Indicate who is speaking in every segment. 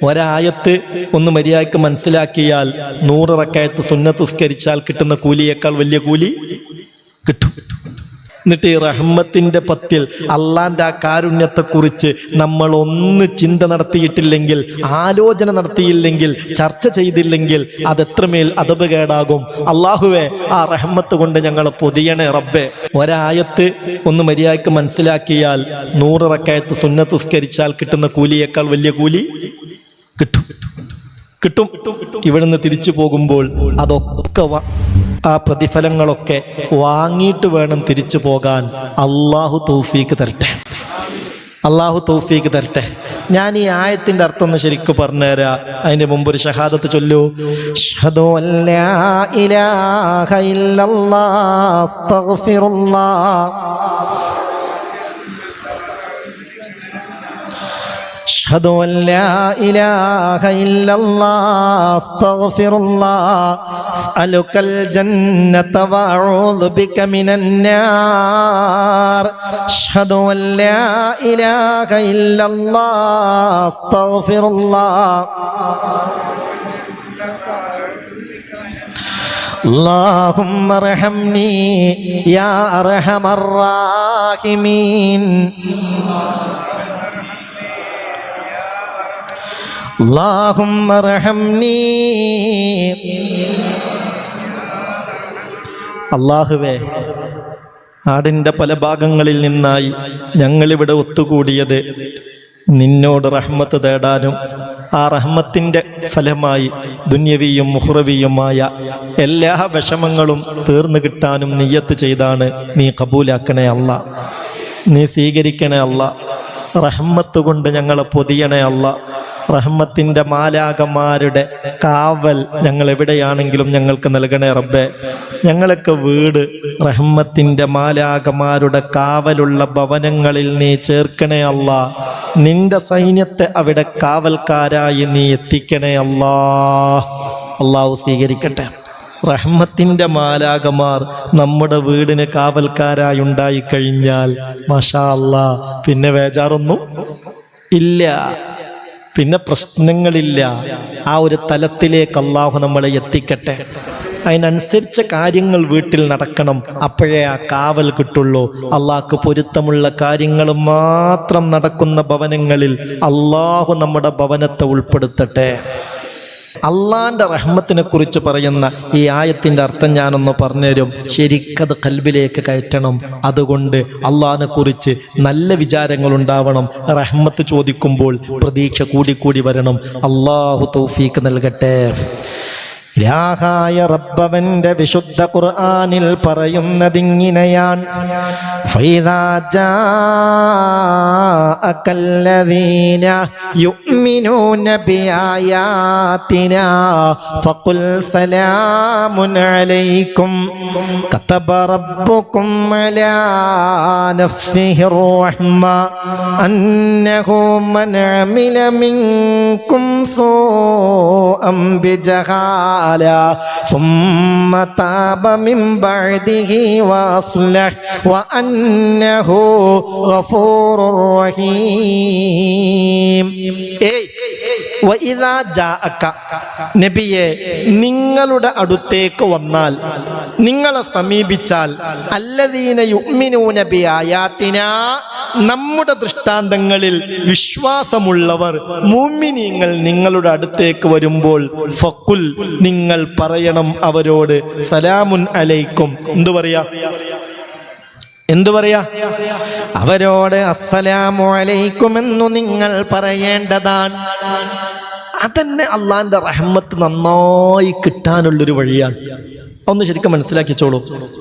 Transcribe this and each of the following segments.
Speaker 1: ഒരായത്ത് ഒന്ന് മര്യാദയ്ക്ക് മനസ്സിലാക്കിയാൽ 100 റക്അത്ത് സുന്നത്ത് നിസ്കരിച്ചാൽ കിട്ടുന്ന കൂലിയേക്കാൾ വലിയ കൂലി കിട്ടും. എന്നിട്ട് ഈ റഹ്മത്തിന്റെ പത്തിൽ അള്ളാന്റെ ആ കാരുണ്യത്തെക്കുറിച്ച് നമ്മൾ ഒന്ന് ചിന്ത നടത്തിയിട്ടില്ലെങ്കിൽ, ആലോചന നടത്തിയില്ലെങ്കിൽ, ചർച്ച ചെയ്തില്ലെങ്കിൽ അതെത്രമേൽ അദബുകേടാകും. അള്ളാഹുവേ, ആ റഹ്മത്ത് കൊണ്ട് ഞങ്ങളെ പൊതിയണേ റബ്ബേ. ഒരായത്ത് ഒന്ന് മര്യാദയ്ക്ക് മനസ്സിലാക്കിയാൽ 100 റക്അത്ത് സുന്നത്ത് നിസ്കരിച്ചാൽ കിട്ടുന്ന കൂലിയേക്കാൾ വലിയ കൂലി കിട്ടും. ഇവിടുന്ന് തിരിച്ചു പോകുമ്പോൾ അതൊക്കെ ആ പ്രതിഫലങ്ങളൊക്കെ വാങ്ങിയിട്ട് വേണം തിരിച്ചു പോകാൻ. അള്ളാഹു തൗഫീക്ക് തരട്ടെ. ഞാൻ ഈ ആയത്തിന്റെ അർത്ഥം ഒന്ന് ശരിക്കും പറഞ്ഞുതരാം. അതിന്റെ മുമ്പ് ഒരു ഷഹാദത്ത് ചൊല്ലൂ. അഷ്ഹദു അല്ലാ ഇലാഹ ഇല്ലല്ലാഹ് അസ്തഗ്ഫിറുല്ലാഹ്. അഷ്ഹദു അല്ലാ ഇലാഹ ഇല്ലല്ലാഹ് അസ്തഗ്ഫിറുല്ലാഹ് അസ്അലുകൽ ജന്നത വഅഊദു ബിക മിനൻ നാർ. അഷ്ഹദു അല്ലാ ഇലാഹ ഇല്ലല്ലാഹ് അസ്തഗ്ഫിറുല്ലാഹ്. اللهم ارحمني يا ارحم الراحمين. اللهم ارحمني. അല്ലാഹുവേ, നാടിൻ്റെ പല ഭാഗങ്ങളിൽ നിന്നായി ഞങ്ങളിവിടെ ഒത്തുകൂടിയത് നിന്നോട് റഹ്മത്ത് തേടാനും ആ റഹ്മത്തിൻ്റെ ഫലമായി ദുന്യവിയും മുഹ്റവിയുമായ എല്ലാ വിഷമങ്ങളും തീർന്നു കിട്ടാനും നിയ്യത്ത് ചെയ്താണ്. നീ കബൂലാക്കണേ അല്ലാ, നീ സ്വീകരിക്കണേ അല്ലാ. റഹ്മത്ത് കൊണ്ട് ഞങ്ങളെ പൊതിയണേ അല്ലാ. റഹ്മത്തിൻ്റെ മാലാകമാരുടെ കാവൽ ഞങ്ങൾ എവിടെയാണെങ്കിലും ഞങ്ങൾക്ക് നൽകണേ റബ്ബേ. ഞങ്ങളൊക്കെ വീട് റഹ്മത്തിൻ്റെ മാലാകമാരുടെ കാവലുള്ള ഭവനങ്ങളിൽ നീ ചേർക്കണേ അല്ലാ. നിന്റെ സൈന്യത്തെ അവിടെ കാവൽക്കാരായി നീ എത്തിക്കണേ അല്ലാ. അല്ലാഹു സ്വീകരിക്കട്ടെ. റഹ്മത്തിൻ്റെ മാലാകമാർ നമ്മുടെ വീടിന് കാവൽക്കാരായി ഉണ്ടായിക്കഴിഞ്ഞാൽ മാഷാ അല്ലാ, പിന്നെ വേജാറൊന്നും ഇല്ല, പിന്നെ പ്രശ്നങ്ങളില്ല. ആ ഒരു തലത്തിലേക്ക് അള്ളാഹു നമ്മളെ എത്തിക്കട്ടെ. അതിനനുസരിച്ച കാര്യങ്ങൾ വീട്ടിൽ നടക്കണം. അപ്പോഴേ ആ കാവൽ കിട്ടുള്ളൂ. അള്ളാഹ്ക്ക് പൊരുത്തമുള്ള കാര്യങ്ങൾ മാത്രം നടക്കുന്ന ഭവനങ്ങളിൽ അള്ളാഹു നമ്മുടെ ഭവനത്തെ ഉൾപ്പെടുത്തട്ടെ. അള്ളാന്റെ റഹ്മത്തിനെ കുറിച്ച് പറയുന്ന ഈ ആയത്തിന്റെ അർത്ഥം ഞാനൊന്ന് പറഞ്ഞുതരും. ശരിക്കത് കൽബിലേക്ക് കയറ്റണം. അതുകൊണ്ട് അള്ളാഹിനെ കുറിച്ച് നല്ല വിചാരങ്ങൾ ഉണ്ടാവണം. റഹ്മത്ത് ചോദിക്കുമ്പോൾ പ്രതീക്ഷ കൂടിക്കൂടി വരണം. അള്ളാഹു തൗഫീക്ക് നൽകട്ടെ. രാഹായ റബ്ബവന്റെ വിശുദ്ധ ഖുർആനിൽ പറയുന്നതിങ്ങനെയാണ്: ഫൈദാ ജാഅകല്ലദീന യുഅ്മിനൂന ബിആയാതിനാ ഫഖുൽ സലാമുൻ അലൈക്കും കതബ റബ്ബുക്കും അലാ നഫ്സിഹിർ റഹ്മ അന്നഹു മൻ അമില മിൻകും സൂഅൻ ബിജഹാല ثم تاب من بعده واصلح وأنه غفور رحيم. നബിയെ, നിങ്ങളുടെ അടുത്തേക്ക് വന്നാൽ, നിങ്ങളെ സമീപിച്ചാൽ, അല്ലദീന യുഅ്മിനൂന ബിആയാതിനാ, നമ്മുടെ ദൃഷ്ടാന്തങ്ങളിൽ വിശ്വാസമുള്ളവർ മുഅ്മിനീങ്ങൾ നിങ്ങളുടെ അടുത്തേക്ക് വരുമ്പോൾ ഫഖുൽ, നിങ്ങൾ പറയണം അവരോട് സലാമുൻ അലൈക്കും. എന്തു പറയാ? അവരോട് അസ്സലാമു അലൈക്കും എന്നു നിങ്ങൾ പറയേണ്ടതാണ്. അതന്നെ അള്ളാന്റെ റഹ്മത്ത് നന്നായി കിട്ടാനുള്ളൊരു വഴിയാണ്. ഒന്ന് ശരിക്കും മനസ്സിലാക്കിച്ചോളൂ.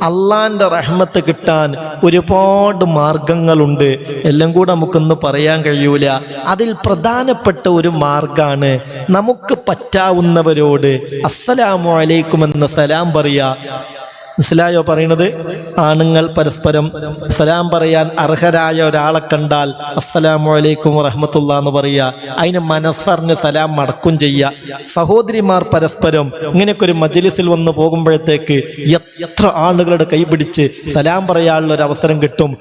Speaker 1: അള്ളാന്റെ റഹ്മത്ത് കിട്ടാൻ ഒരുപാട് മാർഗങ്ങളുണ്ട്. എല്ലാം കൂടെ നമുക്കൊന്നും പറയാൻ കഴിയൂല. അതിൽ പ്രധാനപ്പെട്ട ഒരു മാർഗാണ് നമുക്ക് പറ്റാവുന്നവരോട് അസ്സലാമു അലൈക്കും എന്ന സലാം പറയാ. മനസ്സിലായോ പറയുന്നത്? ആണുങ്ങൾ പരസ്പരം സലാം പറയാൻ അർഹരായ ഒരാളെ കണ്ടാൽ അസ്സലാമു അലൈക്കും വറഹ്മത്തുള്ളാഹി എന്ന് പറയുക. അതിന് മനസ്സറിഞ്ഞ് സലാം മടക്കും ചെയ്യുക. സഹോദരിമാർ പരസ്പരം ഇങ്ങനെയൊക്കെ ഒരു മജ്ലിസിൽ വന്ന് പോകുമ്പോഴത്തേക്ക് എത്ര ആളുകളുടെ കൈപിടിച്ച് സലാം പറയാനുള്ള ഒരു അവസരം കിട്ടും.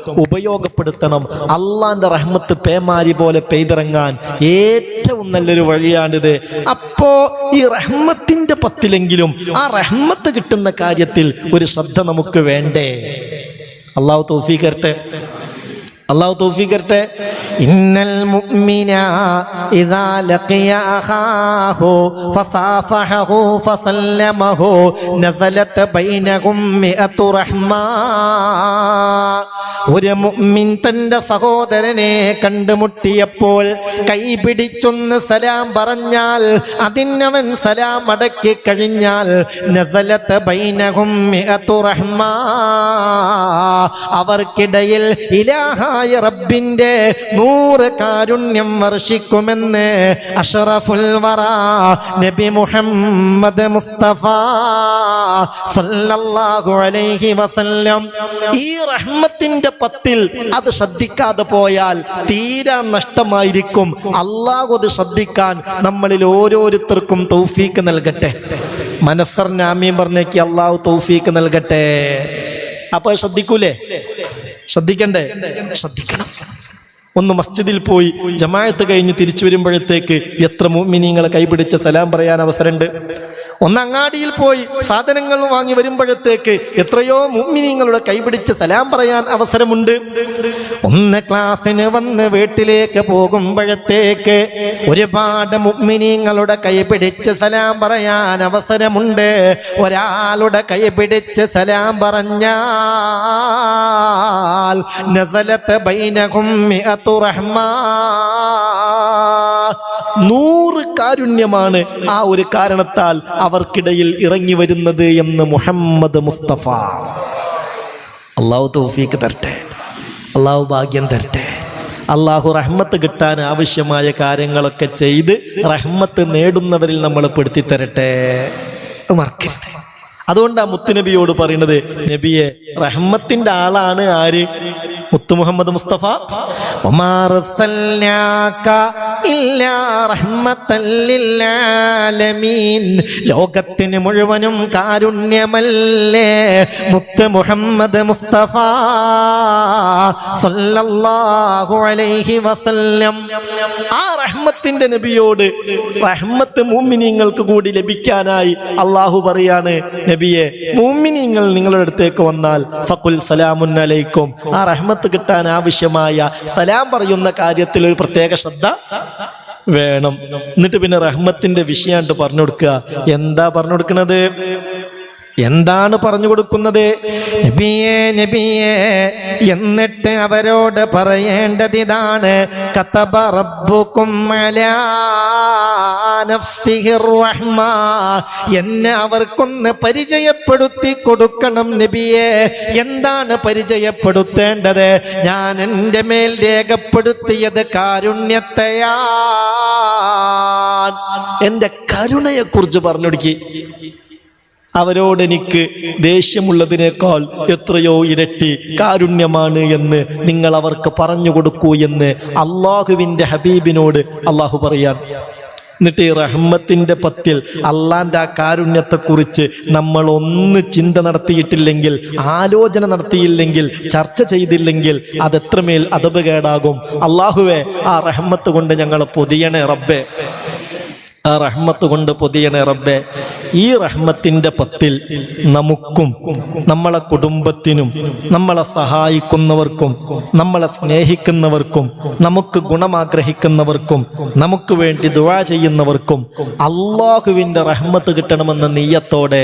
Speaker 1: ബോധ്യപ്പെടുത്തണം. അള്ളാന്റെ റഹ്മത്ത് പേമാരി പോലെ പെയ്തിറങ്ങാൻ ഏറ്റവും നല്ലൊരു വഴിയാണിത്. അപ്പോ ഈ റഹ്മത്തിന്റെ പത്തിലെങ്കിലും ആ റഹ്മത്ത് കിട്ടുന്ന കാര്യത്തിൽ ഒരു ശ്രദ്ധ നമുക്ക് വേണ്ടേ? അള്ളാഹു തൗഫീഖ് തരട്ടെ. അള്ളാഹു തൗഫീഖ് തരട്ടെ. ഇന്നൽ മുഅ്മിന ഇദാ ലഖിയ അഖാഹു ഫസാഫഹു ഫസല്ലമഹു നസലത് ബൈനഹും മിഅതു റഹ്മാ. ഒരു മുഅ്മിൻ തന്റെ സഹോദരനെ കണ്ടുമുട്ടിയപ്പോൾ കൈപിടിച്ചൊന്ന് സലാം പറഞ്ഞാൽ, അതിനവൻ സലാം അടക്കി കഴിഞ്ഞാൽ നസലത് ബൈനഹും മിഅതു റഹ്മാ, അവർക്കിടയിൽ ഇലാഹായ റബ്ബിന്റെ 100 കാരുണ്യം വർഷിക്കുമെന്ന് അഷ്റഫുൽ വറ നബി മുഹമ്മദ് മുസ്തഫ സല്ലല്ലാഹു അലൈഹി വസല്ലം. ഈ റഹ്മത്തിന്റെ പത്തിൽ അത് ശ്രദ്ധിക്കാതെ പോയാൽ തീരാ നഷ്ടമായിരിക്കും. അല്ലാഹു അത് ശ്രദ്ധിക്കാൻ നമ്മളിൽ ഓരോരുത്തർക്കും തൗഫീക്ക് നൽകട്ടെ. മനസ്സറിന് ആമീൻ പറഞ്ഞേക്ക് അല്ലാഹു തൗഫീക്ക് നൽകട്ടെ. അപ്പൊ ശ്രദ്ധിക്കൂലേ? ശ്രദ്ധിക്കണ്ടേ? ശ്രദ്ധിക്കണം. ഒന്ന് മസ്ജിദിൽ പോയി ജമാഅത്ത് കഴിഞ്ഞ് തിരിച്ചു വരുമ്പോഴത്തേക്ക് എത്ര മുഅ്മിനീങ്ങളെ കൈപിടിച്ച് സലാം പറയാൻ അവസരമുണ്ട്. ഒന്ന് അങ്ങാടിയിൽ പോയി സാധനങ്ങൾ വാങ്ങി വരുമ്പോഴത്തേക്ക് എത്രയോ മുഅ്മിനീങ്ങളുടെ കൈപിടിച്ച് സലാം പറയാൻ അവസരമുണ്ട്. ഒന്ന് ക്ലാസ്സിന് വന്ന് വീട്ടിലേക്ക് പോകുമ്പോഴത്തേക്ക് ഒരുപാട് മുഅ്മിനീങ്ങളുടെ കൈപിടിച്ച് സലാം പറയാൻ അവസരമുണ്ട്. ഒരാളുടെ കൈപിടിച്ച് സലാം പറഞ്ഞാൽ നസലത് ബൈനഹും മിഅതു റഹ്മാ, 100 കാരുണ്യമാണ് ആ ഒരു കാരണത്താൽ അവർക്കിടയിൽ ഇറങ്ങി വരുന്നത് എന്ന് മുഹമ്മദ് മുസ്തഫ. അള്ളാഹു തൗഫീഖ് തരട്ടെ. അള്ളാഹു ഭാഗ്യം തരട്ടെ. അള്ളാഹു റഹ്മത്ത് കിട്ടാൻ ആവശ്യമായ കാര്യങ്ങളൊക്കെ ചെയ്ത് റഹ്മത്ത് നേടുന്നവരിൽ നമ്മൾ പെടുത്തി തരട്ടെ. മറക്കരുത്. അതുകൊണ്ട് ആ മുത്തുനബിയോട് പറയുന്നത്, നബിയെ റഹ്മത്തിന്റെ ആളാണ് ആര്? മുത്തു മുഹമ്മദ് മുസ്തഫ. ലോകത്തിന് മുഴുവനും കാരുണ്യമല്ലേ മുത്ത് മുഹമ്മദ് മുസ്തഫ സല്ലല്ലാഹു അലൈഹി വസല്ലം. ആ റഹ്മത്തിന്റെ നബിയോട് റഹ്മത്ത് മുഅ്മിനീങ്ങൾക്ക് കൂടി ലഭിക്കാനായി അള്ളാഹു പറയാണ്, നബിയെ മുഅ്മിനീങ്ങൾ നിങ്ങളുടെ അടുത്തേക്ക് വന്നാൽ ഫഖുൽ സലാമുൻ അലൈക്കും. ആ റഹ്മത്ത് കിട്ടാൻ ആവശ്യമായ സലാം പറയുന്ന കാര്യത്തിൽ ഒരു പ്രത്യേക ശ്രദ്ധ വേണം. എന്നിട്ട് പിന്നെ റഹ്മത്തിന്റെ വിഷയമായിട്ട് പറഞ്ഞു കൊടുക്കുക. എന്താ പറഞ്ഞു കൊടുക്കുന്നത്? എന്താണ് പറഞ്ഞു കൊടുക്കുന്നത്? നബിയേ നബിയേ എന്നിട്ട് അവരോട് പറയേണ്ടത് ഇതാണ്, കതബ റബ്ബുക്കും അലാ നഫ്സിഹിർ റഹ്മ. എന്നെ അവർക്കൊന്ന് പരിചയപ്പെടുത്തി കൊടുക്കണം നബിയെ. എന്താണ് പരിചയപ്പെടുത്തേണ്ടത്? ഞാൻ എൻ്റെ മേൽ രേഖപ്പെടുത്തിയത് കാരുണ്യത്തെയാണ്. എൻ്റെ കരുണയെക്കുറിച്ച് പറഞ്ഞു കൊടുക്കി. അവരോട് എനിക്ക് ദേഷ്യമുള്ളതിനേക്കാൾ എത്രയോ ഇരട്ടി കാരുണ്യമാണ് എന്ന് നിങ്ങൾ അവർക്ക് പറഞ്ഞു കൊടുക്കൂ എന്ന് അള്ളാഹുവിൻ്റെ ഹബീബിനോട് അള്ളാഹു പറയാൻ. എന്നിട്ട് ഈ റഹ്മത്തിന്റെ പത്തിൽ അള്ളാന്റെ ആ കാരുണ്യത്തെക്കുറിച്ച് നമ്മൾ ഒന്ന് ചിന്ത നടത്തിയിട്ടില്ലെങ്കിൽ, ആലോചന നടത്തിയില്ലെങ്കിൽ, ചർച്ച ചെയ്തില്ലെങ്കിൽ അതെത്രമേൽ അദബുകേടാകും. അള്ളാഹുവേ ആ റഹ്മത്ത് കൊണ്ട് ഞങ്ങളെ പൊതിയണേ റബ്ബേ. ആ റഹ്മത്ത് കൊണ്ട് പൊതിയണേ റബ്ബേ. ഈ റഹ്മത്തിന്റെ പത്തിൽ നമുക്കും നമ്മളെ കുടുംബത്തിനും നമ്മളെ സഹായിക്കുന്നവർക്കും നമ്മളെ സ്നേഹിക്കുന്നവർക്കും നമുക്ക് ഗുണമാഗ്രഹിക്കുന്നവർക്കും നമുക്ക് വേണ്ടി ദുആ ചെയ്യുന്നവർക്കും അള്ളാഹുവിൻ്റെ റഹ്മത്ത് കിട്ടണമെന്ന നിയ്യത്തോടെ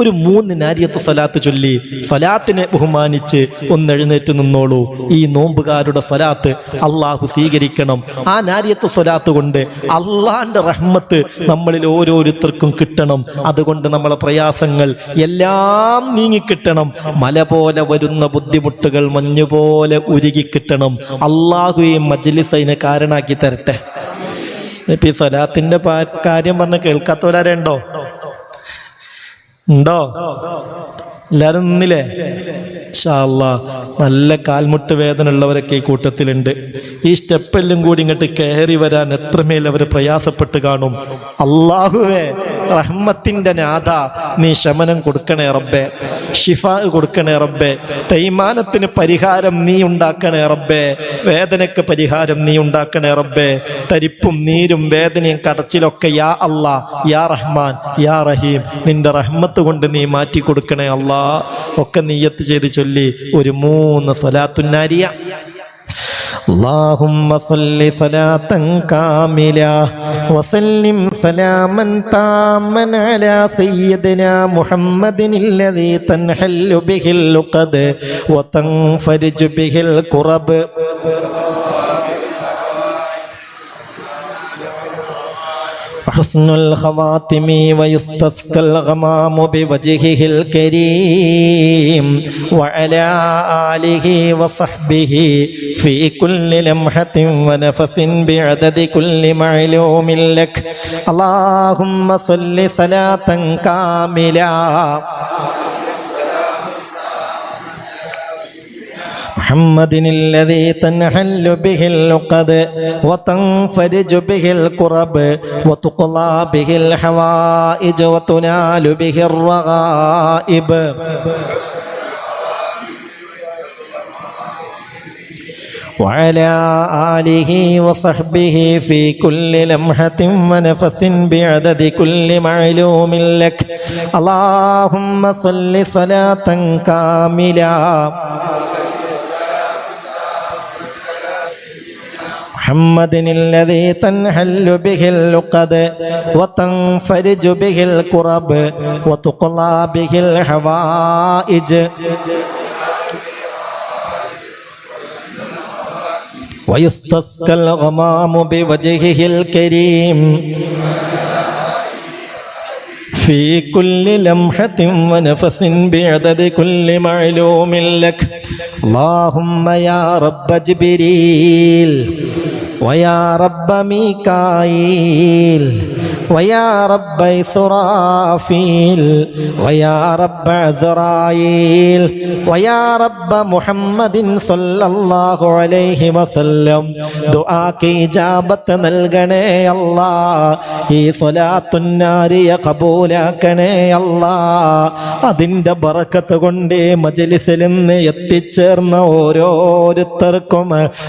Speaker 1: ഒരു 3 നാരിയത്ത് സ്വലാത്ത് ചൊല്ലി സ്വലാത്തിനെ ബഹുമാനിച്ച് ഒന്ന് എഴുന്നേറ്റ് നിന്നോളൂ. ഈ നോമ്പുകാരുടെ സ്വലാത്ത് അള്ളാഹു സ്വീകരിക്കണം. ആ നാരിയത്ത് സ്വലാത്ത് കൊണ്ട് അള്ളാന്റെ റഹ്മത്ത് നമ്മളിൽ ഓരോരുത്തർക്കും കിട്ടണം. അതുകൊണ്ട് നമ്മളെ പ്രയാസങ്ങൾ എല്ലാം നീങ്ങിക്കിട്ടണം. മല പോലെ വരുന്ന ബുദ്ധിമുട്ടുകൾ മഞ്ഞുപോലെ ഉരുകിക്കിട്ടണം. അള്ളാഹു ഈ മജ്ലിസിനെ കാരണാക്കി തരട്ടെ. ഇപ്പൊ ഈ സ്വലാത്തിന്റെ കാര്യം പറഞ്ഞ് കേൾക്കാത്തവരാരുണ്ടോ? ഉണ്ടോ? എല്ലാരും നിന്നില്ലേ? ഇൻഷാ അല്ലാഹ് നല്ല കാൽമുട്ട് വേദന ഉള്ളവരൊക്കെ ഈ കൂട്ടത്തിലുണ്ട്. ഈ സ്റ്റെപ്പെല്ലാം കൂടി ഇങ്ങോട്ട് കയറി വരാൻ എത്രമേൽ അവർ പ്രയാസപ്പെട്ട് കാണും. അള്ളാഹുവേ റഹ്മത്തിന്റെ നാഥ നീ ശമനം കൊടുക്കണേ റബ്ബേ, ഷിഫാ കൊടുക്കണേ റബ്ബേ, തൈമാനത്തിന് പരിഹാരം നീ ഉണ്ടാക്കണേ റബ്ബേ, വേദനയ്ക്ക് പരിഹാരം നീ ഉണ്ടാക്കണേ റബ്ബേ, തരിപ്പും നീരും വേദനയും കടച്ചിലൊക്കെ യാ അല്ലാ യാ റഹ്മാൻ യാ റഹീം നിന്റെ റഹ്മത്ത് കൊണ്ട് നീ മാറ്റി കൊടുക്കണേ അല്ലാ. ഒക്കെ നിയ്യത്ത് ചെയ്ത് ചൊല്ലി ഒരു 3 സ്വലാത്തുന്നാരിയ. اللهم صل صلاة كاملة وسلم سلاما تاما على سيدنا محمد الذي تنحل به اللقد وتنفرج به الكرب حسن الخواتم ويستسقى الغمام بوجهه الكريم وعلى آله وصحبه في كل لمحة ونفس بعدد كل معلوم لك. اللهم صل صلاة كاملة محمد الذي تنحل به اللقد وتنفرج به الكرب وتقضى به الحوائج وتنال به الرغائب وعلى آله وصحبه في كل لمحة ونفس بعدد كل معلوم لك. اللهم صل صلاة كاملة محمد الذي تنحل به اللقد وتنفرج به الكرب وتقضى به الحوائج ويستسقى الغمام بوجهه الكريم في كل لمحة ونفس بعدد كل معلوم لك. اللهم يا رب جبريل ويا رب ميكائيل ويا رب إسرافيل ويا رب عزرائيل ويا رب محمد صلى الله عليه وسلم ദുആക്ക് ഇജാബത്ത് നൽകണേ അല്ലാ. ഈ സ്വലാത്തുന്നാരിയ കബൂലാക്കണേ അല്ലാ. അതിൻ്റെ ബറക്കത്ത് കൊണ്ട് മജ്ലിസിൽ നിന്ന് എത്തിച്ചേർന്ന ഓരോരുത്തർക്കും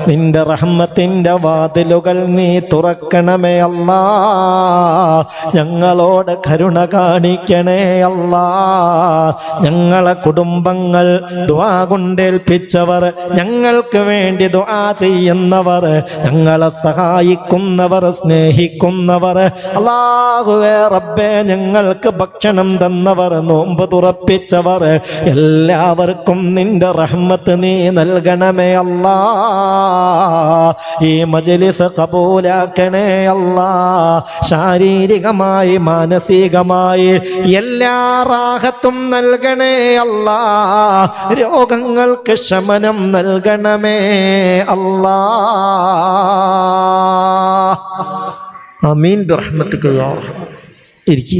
Speaker 1: നിന്റെ റഹ്മത്തിൻ്റെ വാതിലുകൾ നീ തുറക്കണമേ അല്ലാ. ഞങ്ങളോട് കരുണ കാണിക്കണേ അല്ലാ. ഞങ്ങളെ കുടുംബങ്ങൾ ദുആ കൊണ്ടേൽപ്പിച്ചവർ, ഞങ്ങൾക്ക് വേണ്ടി ദുആ ചെയ്യുന്നവർ, ഞങ്ങളെ സഹായിക്കുന്നവർ, സ്നേഹിക്കുന്നവർ, അല്ലാഹുവേ റബ്ബേ ഞങ്ങൾക്ക് ഭക്ഷണം തന്നവർ, നോമ്പ് തുറപ്പിച്ചവർ, എല്ലാവർക്കും നിന്റെ റഹ്മത്ത് നീ നൽകണമേ അല്ലാ. ഈ മജ്ലിസ് കബൂലാക്കണേ അല്ലാ. ശാരീരികമായി മാനസികമായി എല്ലാ റാഹത്തും നൽകണേ അല്ലാ. രോഗങ്ങൾക്ക് ശമനം നൽകണമേ അല്ലാ. ആമീൻ ബിറഹ്മതിക യാ റഹ്മാൻ. ഇരിക്കി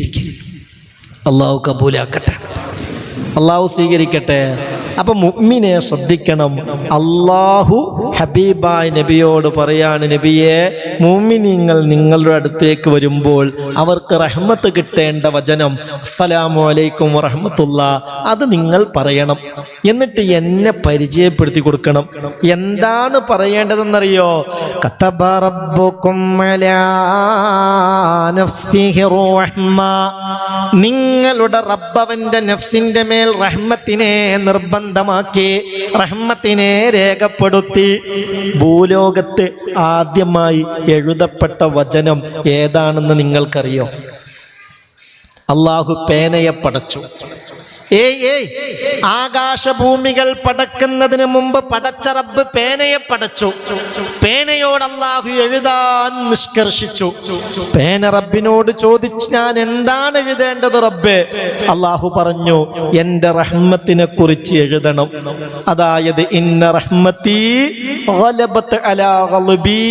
Speaker 1: അല്ലാഹു കബൂലാക്കട്ടെ, അല്ലാഹു സ്വീകരിക്കട്ടെ. അപ്പൊ മുഅ്മിനെ ശ്രദ്ധിക്കണം. അല്ലാഹു ഹബീബായ നബിയോട് പറയാണ്, നബിയെ മുഅ്മിനീങ്ങൾ നിങ്ങളുടെ അടുത്തേക്ക് വരുമ്പോൾ അവർക്ക് റഹ്മത്ത് കിട്ടേണ്ട വചനം അസ്സലാമു അലൈക്കും വറഹ്മത്തുള്ളാഹ് അത് നിങ്ങൾ പറയണം. എന്നിട്ട് എന്നെ പരിചയപ്പെടുത്തി കൊടുക്കണം. എന്താണ് പറയേണ്ടതെന്നറിയോ? കതബ റബ്ബുകും അലാ നഫ്സിഹി റഹ്മ. നിങ്ങളുടെ റബ്ബവന്റെ നഫ്സിന്റെ മേൽ റഹ്മത്തിനെ നിർബന്ധമാക്കി, റഹ്മത്തിനെ രേഖപ്പെടുത്തി. ഭൂലോകത്ത് ആദ്യമായി എഴുതപ്പെട്ട വചനം ഏതാണെന്ന് നിങ്ങൾക്കറിയോ? അല്ലാഹു പേനയെ പടച്ചു. ആകാശഭൂമികൾ പടക്കുന്നതിന് മുമ്പ് പടച്ച റബ്ബ് പേനയെ പടച്ചു. പേനയോട് അല്ലാഹു എഴുതാൻ നിഷ്കർഷിച്ചു. പേന റബ്ബിനോട് ചോദിച്ചു, ഞാൻ എന്താണ് എഴുതേണ്ടത് റബ്ബേ? അല്ലാഹു പറഞ്ഞു, എന്റെ റഹ്മത്തിനെ കുറിച്ച് എഴുതണം. അതായത് ഇന്ന റഹ്മത്തി ഗലബത് അലാ ഗളബി,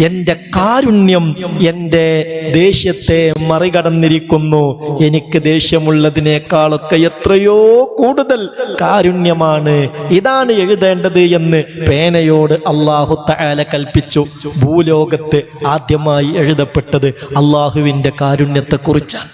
Speaker 1: എന്റെ കാരുണ്യം എന്റെ ദേഷ്യത്തെ മറികടന്നിരിക്കുന്നു. എനിക്ക് ദേഷ്യമുള്ളതിനേക്കാളൊക്കെ എത്രയോ കൂടുതൽ കാരുണ്യമാണ്, ഇതാണ് എഴുതേണ്ടത് എന്ന് പേനയോട് അല്ലാഹു തആല കൽപ്പിച്ചു. ഭൂലോകത്ത് ആദ്യമായി എഴുതപ്പെട്ടത് അല്ലാഹുവിൻ്റെ കാരുണ്യത്തെക്കുറിച്ചാണ്.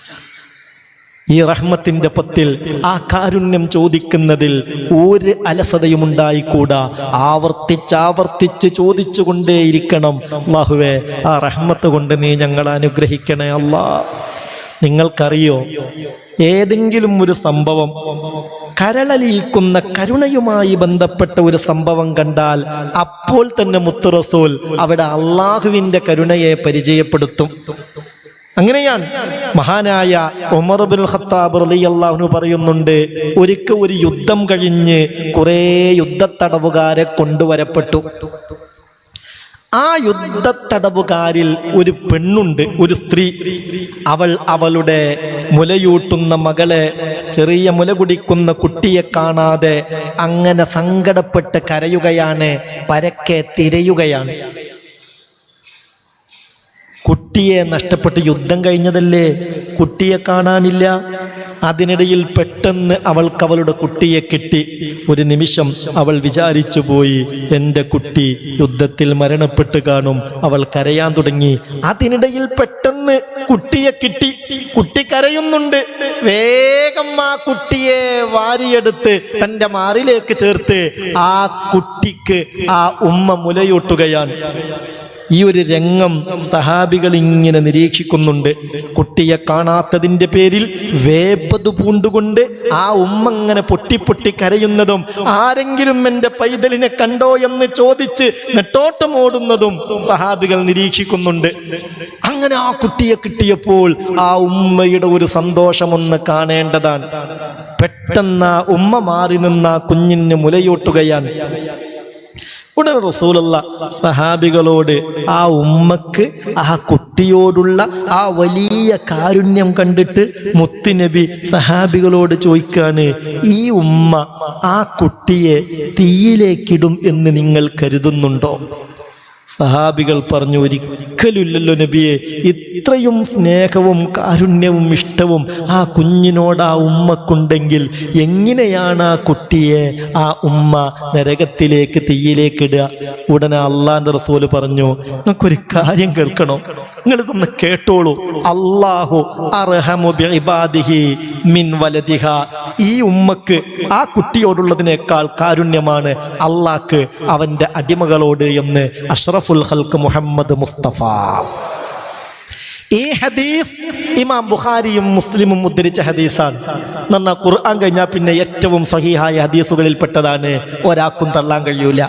Speaker 1: ഈ റഹ്മത്തിന്റെ പത്തിൽ ആ കാരുണ്യം ചോദിക്കുന്നതിൽ ഒരു അലസതയും ഉണ്ടായിക്കൂടാ. ആവർത്തിച്ചാവർത്തിച്ച് ചോദിച്ചുകൊണ്ടേയിരിക്കണം. അല്ലാഹുവേ, ആ റഹ്മത്ത് കൊണ്ട് നീ ഞങ്ങളെ അനുഗ്രഹിക്കണേ അല്ലാ. നിങ്ങൾക്കറിയോ, ഏതെങ്കിലും ഒരു സംഭവം, കരളലിയിക്കുന്ന കരുണയുമായി ബന്ധപ്പെട്ട ഒരു സംഭവം കണ്ടാൽ അപ്പോൾ തന്നെ മുത്ത് റസൂൽ അവിടെ അള്ളാഹുവിൻ്റെ കരുണയെ പരിചയപ്പെടുത്തും. അങ്ങനെയാണ് മഹാനായ ഉമർ ഇബ്നുൽ ഖത്താബ് റളിയല്ലാഹു അൻഹു പറയുന്നുണ്ട്, ഒരിക്കൽ ഒരു യുദ്ധം കഴിഞ്ഞ് കുറേ യുദ്ധത്തടവുകാരെ കൊണ്ടുവരപ്പെട്ടു. ആ യുദ്ധത്തടവുകാരിൽ ഒരു പെണ്ണുണ്ട്, ഒരു സ്ത്രീ. അവളുടെ മുലയൂട്ടുന്ന മകളെ, ചെറിയ മുല കുടിക്കുന്ന കുട്ടിയെ കാണാതെ അങ്ങനെ സങ്കടപ്പെട്ട് കരയുകയാണ്, പരക്കെ തിരയുകയാണ്. കുട്ടിയെ നഷ്ടപ്പെട്ട് യുദ്ധം കഴിഞ്ഞതല്ലേ, കുട്ടിയെ കാണാനില്ല. അതിനിടയിൽ പെട്ടെന്ന് അവളുടെ കുട്ടിയെ കിട്ടി. ഒരു നിമിഷം അവൾ വിചാരിച്ചു പോയി, എൻ്റെ കുട്ടി യുദ്ധത്തിൽ മരണപ്പെട്ട് കാണും. അവൾ കരയാൻ തുടങ്ങി. അതിനിടയിൽ പെട്ടെന്ന് കുട്ടിയെ കിട്ടി. കുട്ടി കരയുന്നുണ്ട്. വേഗം ആ കുട്ടിയെ വാരിയെടുത്ത് തൻ്റെ മാറിലേക്ക് ചേർത്ത് ആ കുട്ടിക്ക് ആ ഉമ്മ മുലയൂട്ടുകയാണ്. ഈ ഒരു രംഗം സഹാബികൾ ഇങ്ങനെ നിരീക്ഷിക്കുന്നുണ്ട്. കുട്ടിയെ കാണാത്തതിൻ്റെ പേരിൽ വേപ്പത് പൂണ്ടുകൊണ്ട് ആ ഉമ്മ ഇങ്ങനെ പൊട്ടി കരയുന്നതും, ആരെങ്കിലും എൻ്റെ പൈതലിനെ കണ്ടോ എന്ന് ചോദിച്ച് നെട്ടോട്ടമോടുന്നതും സഹാബികൾ നിരീക്ഷിക്കുന്നുണ്ട്. അങ്ങനെ ആ കുട്ടിയെ കിട്ടിയപ്പോൾ ആ ഉമ്മയുടെ ഒരു സന്തോഷമൊന്ന് കാണേണ്ടതാണ്. പെട്ടെന്ന് ആ ഉമ്മ മാറി നിന്ന് ആ കുഞ്ഞിന് മുലയൂട്ടുകയാണ്. ഉടനെ റസൂലുള്ള സഹാബികളോട് ആ ഉമ്മക്ക് ആ കുട്ടിയോടുള്ള ആ വലിയ കാരുണ്യം കണ്ടിട്ട് മുത്തുനബി സഹാബികളോട് ചോദിക്കാണ്, ഈ ഉമ്മ ആ കുട്ടിയെ തീയിലേക്കിടും എന്ന് നിങ്ങൾ കരുതുന്നുണ്ടോ? സഹാബികൾ പറഞ്ഞു, ഒരിക്കലുമില്ലല്ലോ നബിയെ. ഇത്രയും സ്നേഹവും കാരുണ്യവും ഇഷ്ടവും ആ കുഞ്ഞിനോട് ആ ഉമ്മക്കുണ്ടെങ്കിൽ എങ്ങനെയാണ് ആ കുട്ടിയെ ആ ഉമ്മ നരകത്തിലേക്ക് തീയിലേക്ക് ഇടുക? ഉടനെ അള്ളാന്റെ റസൂല് പറഞ്ഞു, നിങ്ങൾക്കൊരു കാര്യം കേൾക്കണോ? നിങ്ങളിതൊന്ന് കേട്ടോളൂ. അല്ലാഹു അർഹമു ബിഇബാദിഹി മിൻ വലദിഹ. ഈ ഉമ്മക്ക് ആ കുട്ടിയോടുള്ളതിനേക്കാൾ കാരുണ്യമാണ് അള്ളാഹ്ക്ക് അവന്റെ അടിമകളോട് എന്ന് അഷ്റഫുൽ ഖൽഖ് മുഹമ്മദ് മുസ്തഫ. ഈ ഹദീസ് ഇമാം ബുഖാരിയും മുസ്ലിമും ഉദ്ധരിച്ച ഹദീസാണ്. എന്നാൽ ഖുർആൻ കഴിഞ്ഞാൽ പിന്നെ ഏറ്റവും സഹീഹായ ഹദീസുകളിൽ പെട്ടതാണ്. ഒരാൾക്കും തള്ളാൻ കഴിയൂല.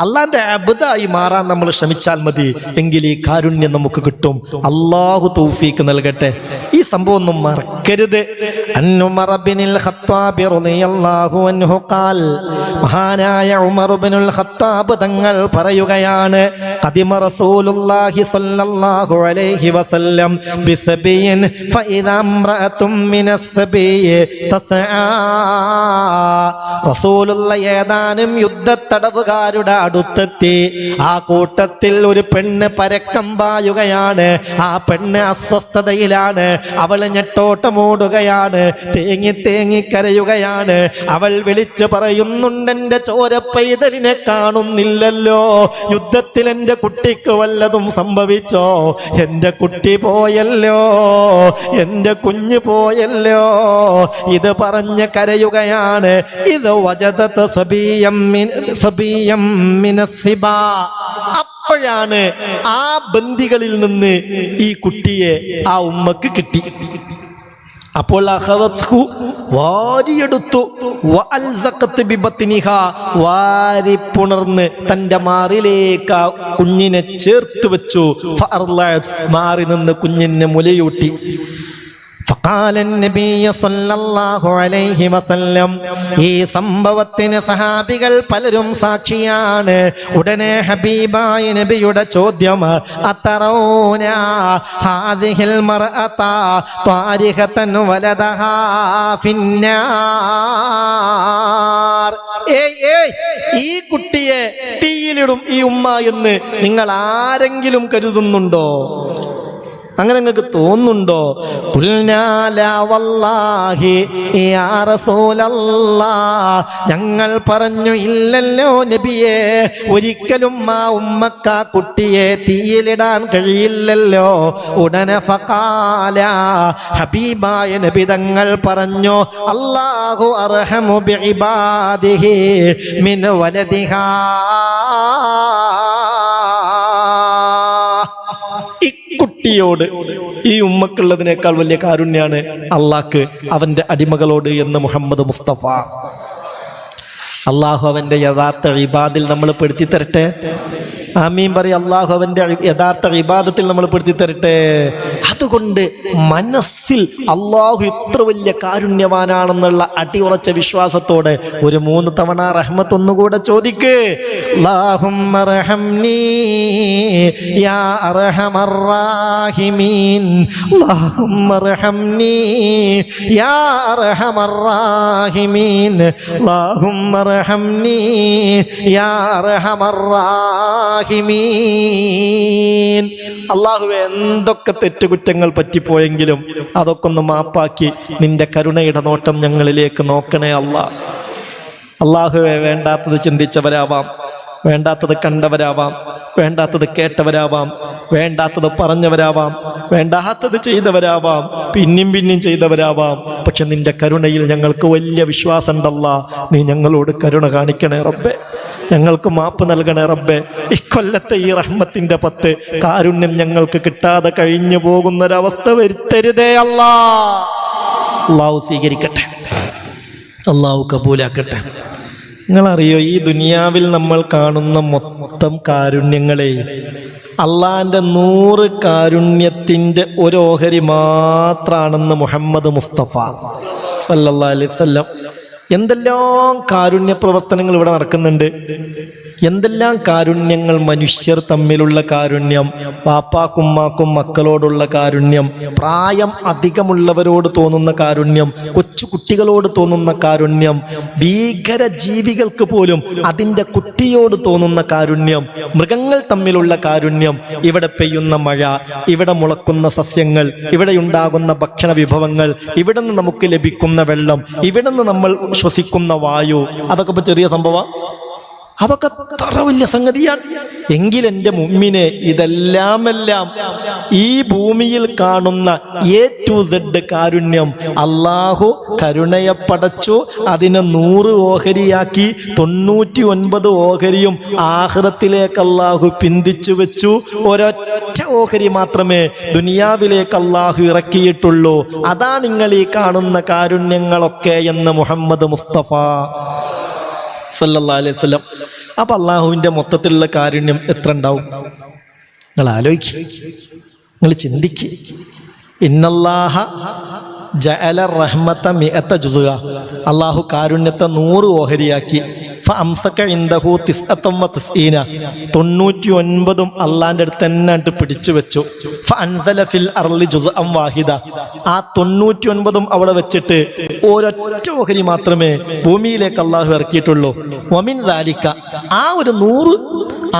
Speaker 1: അള്ളാന്റെ അബ്ദായി മാറാൻ നമ്മൾ ശ്രമിച്ചാൽ മതി, എങ്കിൽ ഈ കാരുണ്യം നമുക്ക് കിട്ടും. അള്ളാഹു തൗഫീക്ക് നൽകട്ടെ. ഈ സംഭവം ഒന്നും മറക്കരുത്. ഉമർ ഇബ്നുൽ ഖത്താബ് റളിയല്ലാഹു അൻഹു ഖാൽ, മഹാനായ ഉമർ ഇബ്നുൽ ഖത്താബ് തങ്ങൾ പറയുകയാണ്, ഖദിമ റസൂലുള്ളാഹി സ്വല്ലല്ലാഹു അലൈഹി വസല്ലം ബിസബിയിൻ ഫഇദാ ഇംറഅത്തും മിനസ് സബിയി തസ്ആ. റസൂലുള്ള ഏതാനും യുദ്ധത്തടവുകാരുടെ അടുത്തെത്തി. ആ കൂട്ടത്തിൽ ഒരു പെണ്ണ് പരക്കം പായുകയാണ്. ആ പെണ്ണ് അസ്വസ്ഥതയിലാണ്. അവൾ ഞെട്ടോട്ടമോടുകയാണ്, തേങ്ങി കരയുകയാണ്. അവൾ വിളിച്ചു പറയുന്നുണ്ട്, എൻ്റെ ചോരപ്പൈതലിനെ കാണുന്നില്ലല്ലോ. യുദ്ധത്തിൽ എൻ്റെ കുട്ടിക്ക് വല്ലതും സംഭവിച്ചോ? എൻ്റെ കുട്ടി പോയല്ലോ, എൻ്റെ കുഞ്ഞ് പോയല്ലോ. ഇത് പറഞ്ഞ് കരയുകയാണ്. ഇത് വജദത സബിയം മിനസ്സിബ. അപ്പോഴാണ് ആ ബന്ദികളിൽ നിന്ന് ഈ കുട്ടിയെ ആ ഉമ്മക്ക് കിട്ടി. അപ്പോൾ വാരിയെടുത്തു, വാരി പുണർന്ന് തൻ്റെ മാറിലേക്ക് ആ കുഞ്ഞിനെ ചേർത്ത് വെച്ചു. മാറി നിന്ന് കുഞ്ഞിനെ മുലയൂട്ടി. ഈ സംഭവത്തിന് സഹാബികൾ പലരും സാക്ഷിയാണ്. ഉടനെ ഹബീബായ നബിയുടെ ചോദ്യം, അതറൗന ഹാദിഹിൽ മർഅത ത്വാരിഖതൻ വലദഹാ ഫിന്നാർ. ഈ കുട്ടിയെ തീയിലിടും ഈ ഉമ്മ എന്ന് നിങ്ങൾ ആരെങ്കിലും കരുതുന്നുണ്ടോ? അങ്ങനെ നിങ്ങൾക്ക് തോന്നുന്നുണ്ടോ? ഖുൽനാ ലാ വല്ലാഹി യാ റസൂലല്ലാഹ്, ഞങ്ങൾ പറഞ്ഞു ഇല്ലല്ലോ നബിയേ, ഒരിക്കലും ആ ഉമ്മക്ക കുട്ടിയെ തീയിലിടാൻ കഴിയില്ലല്ലോ. ഉടനെ ഫഖാല, ഹബീബായ നബി തങ്ങൾ പറഞ്ഞു, അല്ലാഹു അർഹമു ബിഇബാദിഹി മിൻ വലദിഹാ. ഈ കുട്ടിയോട്, ഈ ഉമ്മക്കുള്ളതിനേക്കാൾ വലിയ കാരുണ്യാണ് അള്ളാഹ്ക്ക് അവന്റെ അടിമകളോട് എന്ന് മുഹമ്മദ് മുസ്തഫ. അള്ളാഹു അവന്റെ യഥാർത്ഥ ഇബാദിൽ നമ്മൾ പെടുത്തി തരട്ടെ. ആമീൻ പറയും. അള്ളാഹു അവന്റെ യഥാർത്ഥ ഇബാദത്തിൽ നമ്മൾ പെടുത്തി തരട്ടെ. അതുകൊണ്ട് മനസ്സിൽ അള്ളാഹു ഇത്ര വലിയ കാരുണ്യവാനാണെന്നുള്ള അടിയുറച്ച വിശ്വാസത്തോടെ ഒരു 3 തവണ റഹ്മത്ത് ഒന്നുകൂടെ ചോദിക്ക്. അല്ലാഹുമ്മ റഹംനി യാ അർഹമർ റാഹിമീൻ, അല്ലാഹുമ്മ റഹംനി യാ അർഹമർ റാഹിമീൻ, അല്ലാഹുമ്മ റഹംനി യാ അർഹമർ റാഹിമീൻ. അല്ലാഹുവേ, എന്തൊക്കെ തെറ്റുകുറ്റങ്ങൾ പറ്റിപ്പോയെങ്കിലും അതൊക്കെ ഒന്ന് മാപ്പാക്കി നിന്റെ കരുണയുടെ നോട്ടം ഞങ്ങളിലേക്ക് നോക്കണേ അല്ലാഹ്. അല്ലാഹുവേ, വേണ്ടാത്തത് ചിന്തിച്ചവരാവാം, വേണ്ടാത്തത് കണ്ടവരാവാം, വേണ്ടാത്തത് കേട്ടവരാവാം, വേണ്ടാത്തത് പറഞ്ഞവരാവാം, വേണ്ടാത്തത് ചെയ്തവരാവാം, പിന്നെയും ചെയ്തവരാവാം. പക്ഷെ നിന്റെ കരുണയിൽ ഞങ്ങൾക്ക് വലിയ വിശ്വാസം ഉണ്ടല്ലാ. നീ ഞങ്ങളോട് കരുണ കാണിക്കണേ റബ്ബേ, ഞങ്ങൾക്ക് മാപ്പ് നൽകണേ റബ്ബേ. ഇക്കൊല്ലത്തെ ഈ റഹ്മത്തിന്റെ 10 കാരുണ്യം ഞങ്ങൾക്ക് കിട്ടാതെ കഴിഞ്ഞു പോകുന്നൊരവസ്ഥ വരുത്തരുതേ അല്ലാ. അല്ലാഹു സ്വീകരിക്കട്ടെ, അല്ലാഹു കബൂലാക്കട്ടെ. നിങ്ങളറിയോ, ഈ ദുനിയാവിൽ നമ്മൾ കാണുന്ന മൊത്തം കാരുണ്യങ്ങളെ അള്ളാന്റെ 100 കാരുണ്യത്തിന്റെ ഒരു ഓഹരി മാത്രാണെന്ന് മുഹമ്മദ് മുസ്തഫ സല്ലല്ലാഹു അലൈഹി വസല്ലം. എന്തെല്ലാം കാരുണ്യ പ്രവർത്തനങ്ങൾ ഇവിടെ നടക്കുന്നുണ്ട്, എന്തെല്ലാം കാരുണ്യങ്ങൾ. മനുഷ്യർ തമ്മിലുള്ള കാരുണ്യം, പാപ്പാക്കുമ്മാക്കും മക്കളോടുള്ള കാരുണ്യം, പ്രായം അധികമുള്ളവരോട് തോന്നുന്ന കാരുണ്യം, കൊച്ചു കുട്ടികളോട് തോന്നുന്ന കാരുണ്യം, ഭീകര ജീവികൾക്ക് പോലും അതിൻ്റെ കുട്ടിയോട് തോന്നുന്ന കാരുണ്യം, മൃഗങ്ങൾ തമ്മിലുള്ള കാരുണ്യം, ഇവിടെ പെയ്യുന്ന മഴ, ഇവിടെ മുളക്കുന്ന സസ്യങ്ങൾ, ഇവിടെ ഉണ്ടാകുന്ന ഭക്ഷണ വിഭവങ്ങൾ, ഇവിടെ നിന്ന് നമുക്ക് ലഭിക്കുന്ന വെള്ളം, ഇവിടെ നിന്ന് നമ്മൾ ശ്വസിക്കുന്ന വായു, അതൊക്കെ ഇപ്പൊ ചെറിയ സംഭവം, അതൊക്കെ അത്ര വലിയ സംഗതിയാണ്. എങ്കിൽ എൻ്റെ മുഅ്മിനെ, ഇതെല്ലാമെല്ലാം ഈ ഭൂമിയിൽ കാണുന്ന A to Z കാരുണ്യം അള്ളാഹു കരുണയെ പടച്ചു, അതിനെ 100 ഓഹരിയാക്കി 99 ഓഹരിയും ആഖിറത്തിലേക്ക് അള്ളാഹു പിന്തിച്ചു വെച്ചു. ഒരൊറ്റ ഓഹരി മാത്രമേ ദുനിയാവിലേക്ക് അള്ളാഹു ഇറക്കിയിട്ടുള്ളൂ. അതാണ് നിങ്ങൾ ഈ കാണുന്ന കാരുണ്യങ്ങളൊക്കെ എന്ന് മുഹമ്മദ് മുസ്തഫ സല്ലല്ലാഹു അലൈഹി വസല്ലം. അപ്പൊ അള്ളാഹുവിന്റെ മൊത്തത്തിലുള്ള കാരുണ്യം എത്ര ഉണ്ടാവും? നിങ്ങൾ ആലോചിക്കുക, നിങ്ങൾ ചിന്തിക്കുക. ഇന്നല്ലാഹ ജഅല റഹ്മത 100 ജുസുഅ, അള്ളാഹു കാരുണ്യത്തെ 100 ഓഹരിയാക്കി. ഫഅംസക ഇൻദഹു 99, 99 അള്ളാന്റെ അടുത്ത് തന്നെ പിടിച്ചു വെച്ചു. ഫഅൻസല ഫിൽ അർളി ജുസ്അൻ വാഹിദ, ആ 99 അവിടെ വെച്ചിട്ട് ഒരൊറ്റ ഓഹരി മാത്രമേ ഭൂമിയിലേക്ക് അള്ളാഹു ഇറക്കിയിട്ടുള്ളൂ. വമിൻ ദാലിക, ആ ഒരു 100,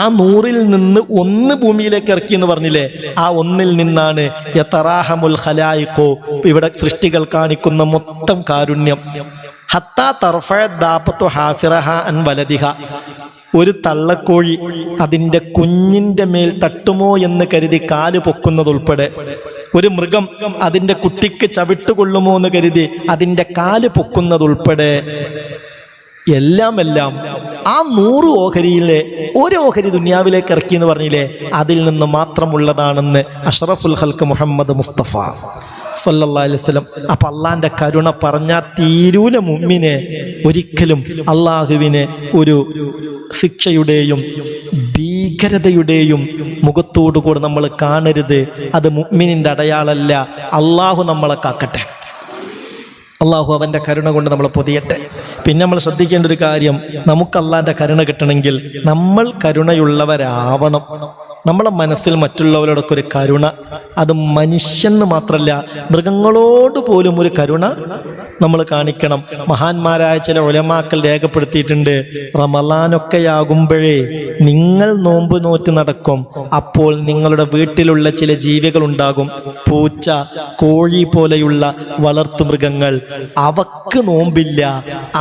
Speaker 1: ആ 100ൽ നിന്ന് 1 ഭൂമിയിലേക്ക് ഇറക്കി എന്ന് പറഞ്ഞില്ലേ, ആ 1ൽ നിന്നാണ് യതറാഹമുൽ ഖലായിഖു, ഇവിടെ സൃഷ്ടികൾ കാണിക്കുന്ന മൊത്തം കാരുണ്യം. ഹത്താ തർഫഅ ദാബത്തു ഹാഫിറഹ അൻ വലദിഹ, ഒരു തള്ളക്കോഴി അതിൻ്റെ കുഞ്ഞിൻ്റെ മേൽ തട്ടുമോ എന്ന് കരുതി കാല് പൊക്കുന്നതുൾപ്പെടെ, ഒരു മൃഗം അതിൻ്റെ കുട്ടിക്ക് ചവിട്ടുകൊള്ളുമോ എന്ന് കരുതി അതിൻ്റെ കാല് പൊക്കുന്നതുൾപ്പെടെ, എല്ലാം ആ 100 ഓഹരിയിലെ ഒരു ഓഹരി ദുനിയാവിലേക്ക് ഇറക്കി എന്ന് പറഞ്ഞില്ലേ, അതിൽ നിന്ന് മാത്രമുള്ളതാണെന്ന് അഷ്റഫുൽ ഖൽഖ് മുഹമ്മദ് മുസ്തഫ സല്ലല്ലാഹു അലൈഹി വസല്ലം. അപ്പൊ അള്ളാന്റെ കരുണ പറഞ്ഞാൽ തീരൂല മുഅ്മിനെ. ഒരിക്കലും അള്ളാഹുവിനെ ഒരു ശിക്ഷയുടെയും ഭീകരതയുടെയും മുഖത്തോടുകൂടി നമ്മൾ കാണരുത്. അത് മുഅ്മിനിന്റെ അടയാളമല്ല. അള്ളാഹു നമ്മളെ കാക്കട്ടെ, അള്ളാഹു അവൻ്റെ കരുണ കൊണ്ട് നമ്മളെ പൊതിയട്ടെ. പിന്നെ നമ്മൾ ശ്രദ്ധിക്കേണ്ട ഒരു കാര്യം, നമുക്ക് അള്ളാന്റെ കരുണ കിട്ടണമെങ്കിൽ നമ്മൾ കരുണയുള്ളവരാവണം. നമ്മളെ മനസ്സിൽ മറ്റുള്ളവരോടൊക്കെ ഒരു കരുണ, അത് മനുഷ്യന് മാത്രമല്ല മൃഗങ്ങളോട് പോലും ഒരു കരുണ നമ്മൾ കാണിക്കണം. മഹാന്മാരായ ചില ഉലമാക്കൾ രേഖപ്പെടുത്തിയിട്ടുണ്ട്, റമളാനൊക്കെയാകുമ്പോഴേ നിങ്ങൾ നോമ്പ് നോറ്റ് നടക്കും. അപ്പോൾ നിങ്ങളുടെ വീട്ടിലുള്ള ചില ജീവികൾ ഉണ്ടാകും, പൂച്ച, കോഴി പോലെയുള്ള വളർത്തുമൃഗങ്ങൾ. അവക്ക് നോമ്പില്ല,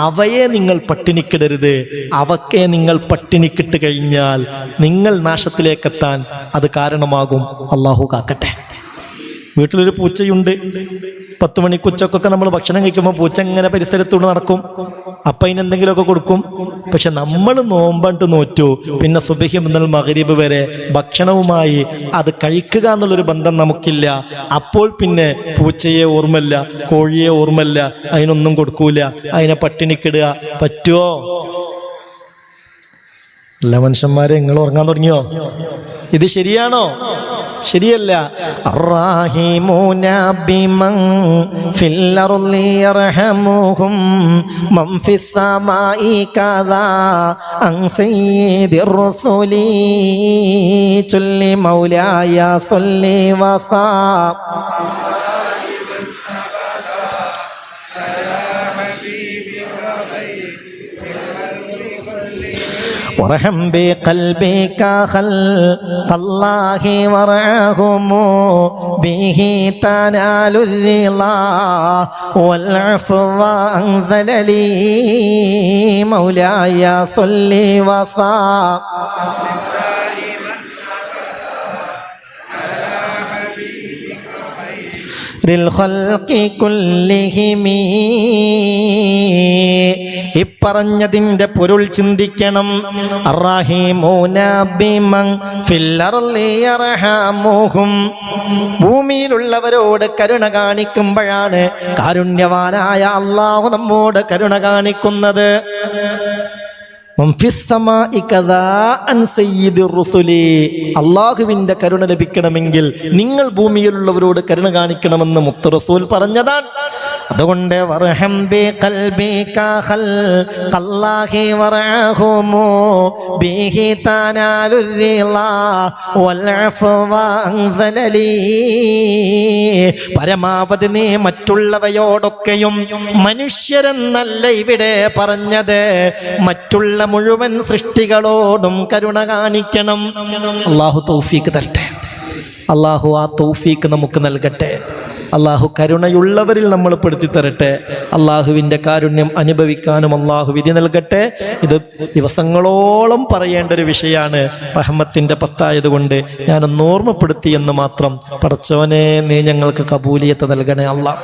Speaker 1: അവയെ നിങ്ങൾ പട്ടിണിക്കിടരുത്. അവക്കെ നിങ്ങൾ പട്ടിണിക്കിട്ട് കഴിഞ്ഞാൽ നിങ്ങൾ നാശത്തിലേക്കെത്താൻ അത് കാരണമാകും. അള്ളാഹു കാക്കട്ടെ. വീട്ടിലൊരു പൂച്ചയുണ്ട്. 10 മണിക്ക് ഉച്ചക്കൊക്കെ നമ്മൾ ഭക്ഷണം കഴിക്കുമ്പോൾ പൂച്ച ഇങ്ങനെ പരിസരത്തൂടെ നടക്കും. അപ്പം അതിനെന്തെങ്കിലുമൊക്കെ കൊടുക്കും. പക്ഷെ നമ്മൾ നോമ്പണ്ട് നോറ്റു, പിന്നെ സുബഹി മുതൽ മഗ്രിബ് വരെ ഭക്ഷണവുമായി അത് കഴിക്കുക എന്നുള്ളൊരു ബന്ധം നമുക്കില്ല. അപ്പോൾ പിന്നെ പൂച്ചയെ ഓർമ്മല്ല, കോഴിയെ ഓർമ്മല്ല, അതിനൊന്നും കൊടുക്കൂല, അതിനെ പട്ടിണിക്കിടുക പറ്റുമോ? അല്ല മനുഷ്യന്മാരെ, നിങ്ങൾ ഉറങ്ങാൻ തുടങ്ങിയോ? ഇത് ശരിയാണോ? ശരിയല്ല. അർറഹീമൂന ബിമൻ ഫിൽ അർളി യർഹമുഹും മൻ ഫിസ് സമാഇ കദാ അൻ സയ്യിദിർ റസൂലി ചൊല്ലി മൗലായ സല്ലി വസാ وارحم بقلبك خلق الله وارحم به تنال الرضا والعفو أنزل لي مولاي صل وسلم ഇപ്പറഞ്ഞതിന്റെ പൊരുൾ ചിന്തിക്കണം. ഭൂമിയിലുള്ളവരോട് കരുണ കാണിക്കുമ്പോഴാണ് കാരുണ്യവാനായ അല്ലാഹു നമ്മോട് കരുണ കാണിക്കുന്നത്. അള്ളാഹുവിന്റെ കരുണ ലഭിക്കണമെങ്കിൽ നിങ്ങൾ ഭൂമിയിലുള്ളവരോട് കരുണ കാണിക്കണമെന്ന് മുത്ത് റസൂൽ പറഞ്ഞതാണ്. അതുകൊണ്ട് പരമാവധി നീ മറ്റുള്ളവയോടൊക്കെയും മനുഷ്യരെന്നല്ല ഇവിടെ പറഞ്ഞത്, മറ്റുള്ള മുഴുവൻ സൃഷ്ടികളോടും കരുണ കാണിക്കണം. അള്ളാഹു തൗഫീക്ക് തരട്ടെ. അള്ളാഹു ആ തൗഫീക്ക് നമുക്ക് നൽകട്ടെ. അള്ളാഹു കരുണയുള്ളവരിൽ നമ്മൾ പെടുത്തി തരട്ടെ. അള്ളാഹുവിൻ്റെ കാരുണ്യം അനുഭവിക്കാനും അള്ളാഹു വിധി നൽകട്ടെ. ഇത് ദിവസങ്ങളോളം പറയേണ്ട ഒരു വിഷയമാണ്. റഹ്മത്തിൻ്റെ 10 ആയതുകൊണ്ട് ഞാനൊന്ന് ഓർമ്മപ്പെടുത്തി എന്ന് മാത്രം. പടച്ചോനെ, നീ ഞങ്ങൾക്ക് കബൂലിയത്ത് നൽകണേ അല്ലാഹ്.